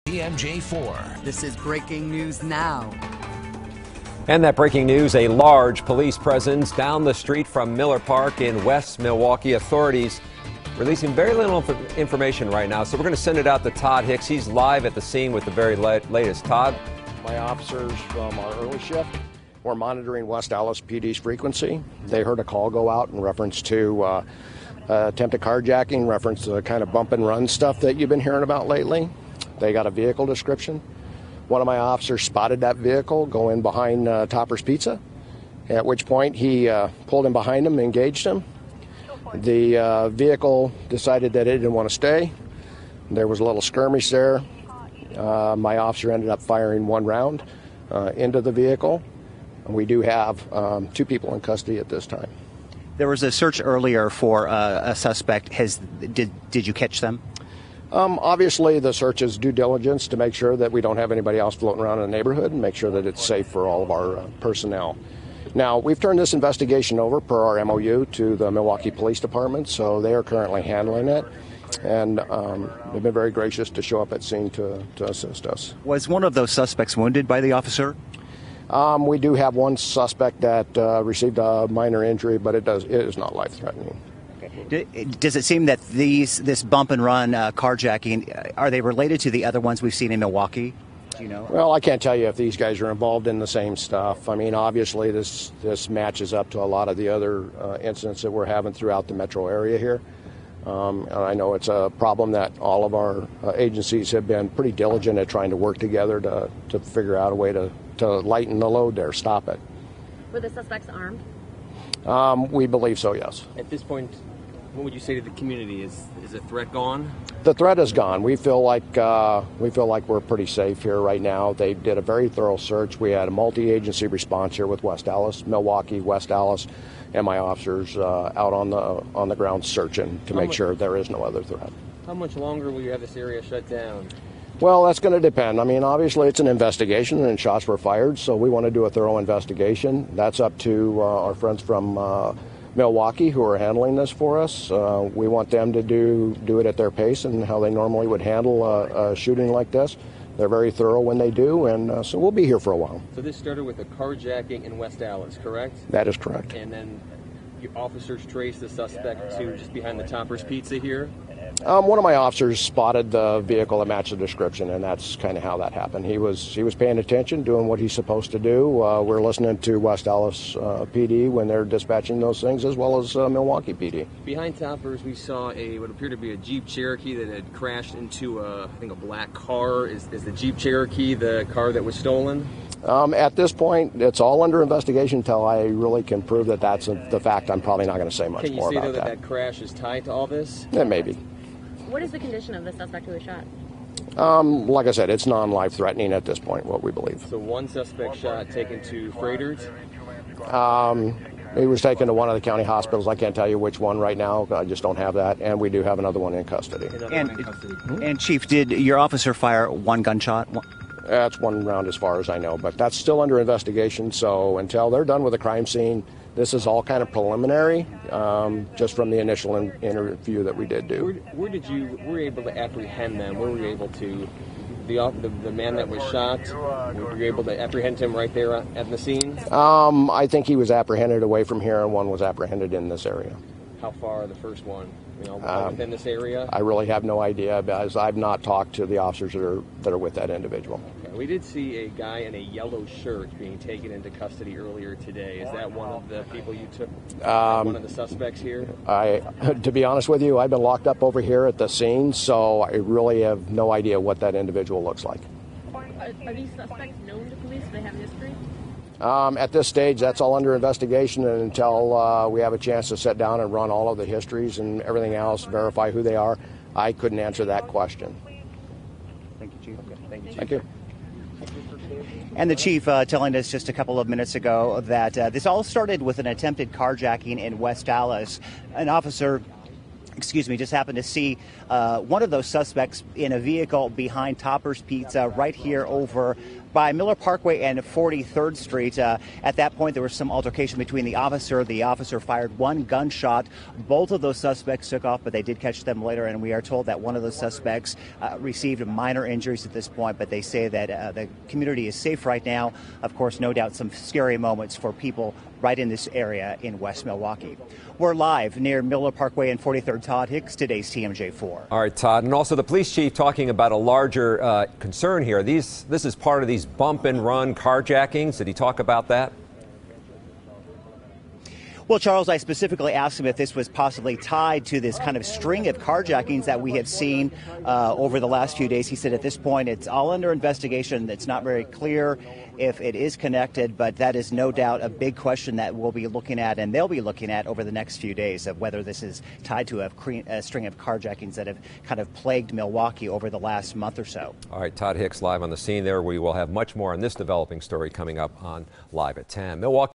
WTMJ-4. This is breaking news now. And that breaking news, a large police presence down the street from Miller Park in West Milwaukee. Authorities releasing very little information right now, so we're going to send it out to Todd Hicks. He's live at the scene with the very latest. Todd? My officers from our early shift were monitoring West Allis PD's frequency. They heard a call go out in reference to attempted carjacking, reference to the kind of bump and run stuff that you've been hearing about lately. They got a vehicle description. One of my officers spotted that vehicle go in behind Topper's Pizza, at which point he pulled in behind him, engaged him. The vehicle decided that it didn't want to stay. There was a little skirmish there. My officer ended up firing one round into the vehicle. We do have 2 people in custody at this time. There was a search earlier for a suspect. Did you catch them? Obviously, the search is due diligence to make sure that we don't have anybody else floating around in the neighborhood and make sure that it's safe for all of our personnel. Now, we've turned this investigation over per our MOU to the Milwaukee Police Department, so they are currently handling it. And they've been very gracious to show up at scene to assist us. Was one of those suspects wounded by the officer? We do have one suspect that received a minor injury, but it is not life-threatening. Does it seem that this bump and run carjacking, are they related to the other ones we've seen in Milwaukee? Do you know? Well, I can't tell you if these guys are involved in the same stuff. I mean, obviously this matches up to a lot of the other incidents that we're having throughout the metro area here. And I know it's a problem that all of our agencies have been pretty diligent at trying to work together to figure out a way to lighten the load there, stop it. Were the suspects armed? We believe so, yes. At this point, what would you say to the community? Is the threat gone? The threat is gone. We feel like we're pretty safe here right now. They did a very thorough search. We had a multi-agency response here with West Allis, Milwaukee, West Allis, and my officers out on the ground searching to make sure there is no other threat. How much longer will you have this area shut down? Well, that's going to depend. I mean, obviously it's an investigation and shots were fired, so we want to do a thorough investigation. That's up to our friends from Milwaukee who are handling this for us. We want them to do it at their pace and how they normally would handle a shooting like this. They're very thorough when they do, and so we'll be here for a while. So this started with a carjacking in West Allis, correct? That is correct. And then your officers traced the suspect to just behind the Topper's Pizza here? One of my officers spotted the vehicle that matched the description, and that's kind of how that happened. He was paying attention, doing what he's supposed to do. We're listening to West Allis PD when they're dispatching those things, as well as Milwaukee PD. Behind Topper's, we saw what appeared to be a Jeep Cherokee that had crashed into I think a black car. Is the Jeep Cherokee the car that was stolen? At this point, it's all under investigation until I really can prove that that's the fact. I'm probably not going to say much more about that. Can you say, though, that crash is tied to all this? Yeah, maybe. What is the condition of the suspect who was shot? Like I said, it's non-life threatening at this point, what we believe. So one suspect shot taken to Freighters? He was taken to one of the county hospitals. I can't tell you which one right now. I just don't have that. And we do have another one in custody. And Chief, did your officer fire one gunshot? That's one round as far as I know, but that's still under investigation. So until they're done with the crime scene, this is all kind of preliminary, just from the initial interview that we did do. Were you able to apprehend them? Were we able to, the man that was shot, were you able to apprehend him right there at the scene? I think he was apprehended away from here, and one was apprehended in this area. How far the first one? Within this area? I really have no idea, because I've not talked to the officers that are with that individual. Okay. We did see a guy in a yellow shirt being taken into custody earlier today. Is that one of the people you took? One of the suspects here? To be honest with you, I've been locked up over here at the scene, so I really have no idea what that individual looks like. Are these suspects known to police? Do they have history? At this stage, that's all under investigation, and until we have a chance to sit down and run all of the histories and everything else, verify who they are, I couldn't answer that question. Thank you, Chief. Okay. Thank you, Chief. Thank you. And the Chief telling us just a couple of minutes ago that this all started with an attempted carjacking in West Allis. An officer just happened to see one of those suspects in a vehicle behind Topper's Pizza right here over by Miller Parkway and 43rd Street. At that point, there was some altercation between the officer. The officer fired one gunshot. Both of those suspects took off, but they did catch them later, and we are told that one of those suspects received minor injuries at this point, but they say that the community is safe right now. Of course, no doubt some scary moments for people right in this area in West Milwaukee. We're live near Miller Parkway and 43rd. Todd Hicks, today's TMJ4. All right, Todd, and also the police chief talking about a larger concern here. This is part of these bump and run carjackings. Did he talk about that? Well, Charles, I specifically asked him if this was possibly tied to this kind of string of carjackings that we have seen over the last few days. He said at this point it's all under investigation. It's not very clear if it is connected, but that is no doubt a big question that we'll be looking at and they'll be looking at over the next few days of whether this is tied to a string of carjackings that have kind of plagued Milwaukee over the last month or so. All right, Todd Hicks live on the scene there. We will have much more on this developing story coming up on Live at 10. Milwaukee.